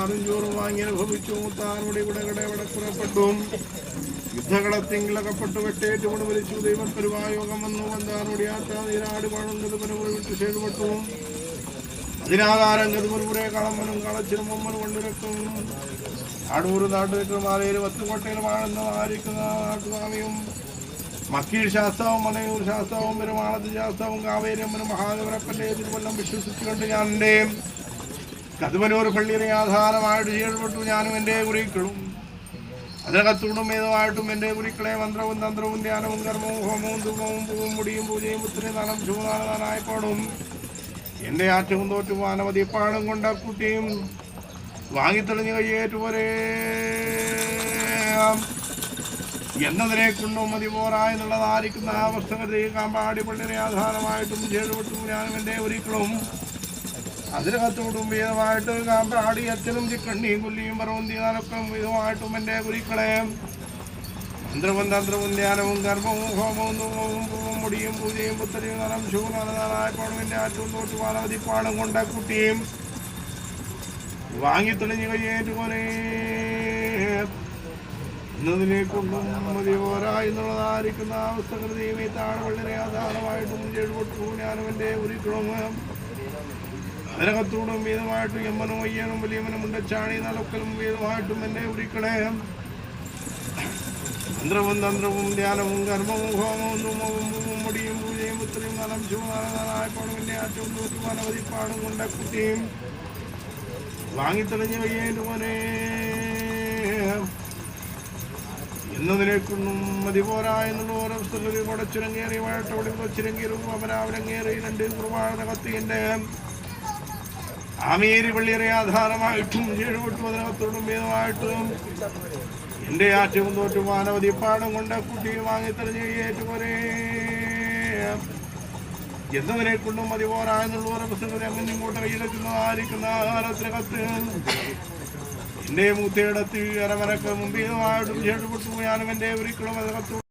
ചാറും ചോറും വാങ്ങി അനുഭവിച്ചു. താനുടെ വിടകടെ വടക്കുറപ്പെട്ടു. യുദ്ധകളത്തിങ്കിലകപ്പെട്ടു വെട്ടേറ്റുകൊണ്ട് വലിച്ചു. ദൈവപരിവായോഗം വന്നു. വന്താനുടെ ആറ്റാതിരാട് പണുന്നത് പരവിട്ട് ചെയ്തുപെട്ടു. അതിനാധാരം ഗതുപുരെ കളമ്മനും കളച്ചിലും മമ്മനും കൊണ്ടിരക്കും. അടൂർ നാട്ടുമാലയിൽ വത്തുകോട്ടയിലുമാണെന്ന ആയിരിക്കുന്ന നാട്ടുസ്വാമിയും മക്കീർ ശാസ്ത്രവും മണയൂർ ശാസ്ത്രവും പെരുമാളത്ത് ശാസ്ത്രവും കാവേരിയമ്മനും മഹാദേവരപ്പൻ്റെ തിരുവല്ലം വിശ്വസിച്ചുകൊണ്ട് ഞാൻ എൻ്റെ കതുമനൂർ പള്ളിയെ ആധാരമായിട്ട് ചെയ്യപ്പെട്ടു. ഞാനും എൻ്റെ കുറിക്കളും അതിനകത്തൂടും ഏതുമായിട്ടും എൻ്റെ കുറിക്കളെ മന്ത്രവും തന്ത്രവും ധ്യാനവും കർമ്മവും ഹോമവും ധൂപവും പൂവും മുടിയും പൂജയും പുത്രി നനം ശുഭനാളനായപ്പാടും എൻ്റെ ആറ്റവും തോറ്റും അനവധി പാടും കൊണ്ട കുട്ടിയും വാങ്ങിത്തെളിഞ്ഞ് കയ്യേറ്റുപോരേ എന്നതിനെ കൊണ്ടും മതി പോരായെന്നുള്ളതായിരിക്കുന്ന ആ പുസ്തകത്തെ കാമ്പാടി പള്ളിയെ ആധാരമായിട്ടും ചെയ്തുപെട്ടു. ഞാനും എൻ്റെ ഒരിക്കലും അതിനകത്തോടും വിധമായിട്ട് കാമ്പാടി അച്ഛനും ചിക്കണ്ണിയും കൊല്ലിയും പറവന്തിയാനൊക്കെ വിധമായിട്ടും എൻ്റെ കുരിക്കളെ മന്ത്രവും തന്ത്രവും ധ്യാനവും കർമ്മവും ഹോമവും ധൂമവും പൂവും മുടിയും പൂജയും പുത്തരിയും നനം ശൂനായപ്പോഴും എൻ്റെ ആറ്റും തോട്ടു അനവധി പാടും കൊണ്ട കുട്ടിയും വാങ്ങിത്തെളിഞ്ഞ് കയ്യേറ്റുപോലെ എന്നതിനെ കൊണ്ടും മതി പോരാ എന്നുള്ളതായിരിക്കുന്ന അവസ്ഥകൃതിയും ഈ താഴവള്ളിനെ ആധാരമായിട്ടും ചെഴുപൊട്ടു. ഞാനും എൻ്റെ ഒരിക്കലും അതിനകത്തൂടും വീതമായിട്ടും എമ്മനും അയ്യനും വലിയമ്മനും മുണ്ടച്ചാണി നലൊക്കലും വീതമായിട്ടും എൻ്റെ ഒരിക്കളെ മന്ത്രവും തന്ത്രവും ധ്യാനവും കർമ്മവും ഹോമവും ധൂമവും പൂവും മുടിയും പൂജയും പുത്രിയും നനം ശുഭനായപ്പോഴും എൻ്റെ ആറ്റവും തോറ്റും അനവധി പാടും കൊണ്ട കുട്ടിയും വാങ്ങിത്തെളിഞ്ഞ് വയ്യേറ്റുപോലെ എന്നതിനേക്കൊന്നും മതി പോരാ എന്നുള്ള ഓരോ പുസ്തകത്തിൽ കൊടച്ചിരങ്ങേറി വഴട്ടോടി കൊച്ചിരങ്ങേറും അമരാവരങ്ങേറി രണ്ട് കുർബാനകത്തിൻ്റെ ആമേരി പള്ളിയറെ ആധാരമായിട്ടും ചെഴുപൊട്ടും അതിനകത്തോടും ഭേദമായിട്ടും എൻ്റെ ആറ്റവും തോറ്റും അനവധി പാടും കൊണ്ട് കുട്ടി വാങ്ങിത്തെളിഞ്ഞ് ഏറ്റുപോലെ എന്നതിനെ കൊണ്ടും മതി പോരാ എന്നുള്ള ഓരോ പുസ്തകത്തെ അങ്ങനെ ഇങ്ങോട്ട് കയ്യിലെത്തുന്നതായിരിക്കുന്ന ആഹാരത്തിനകത്ത് എൻ്റെ മൂത്തയിടത്ത് അരമരക്ക് മുമ്പീതമായിട്ടും ചെഴുപൊട്ടു. ഞാനും എൻ്റെ ഒരിക്കലും അതിനകത്തോടും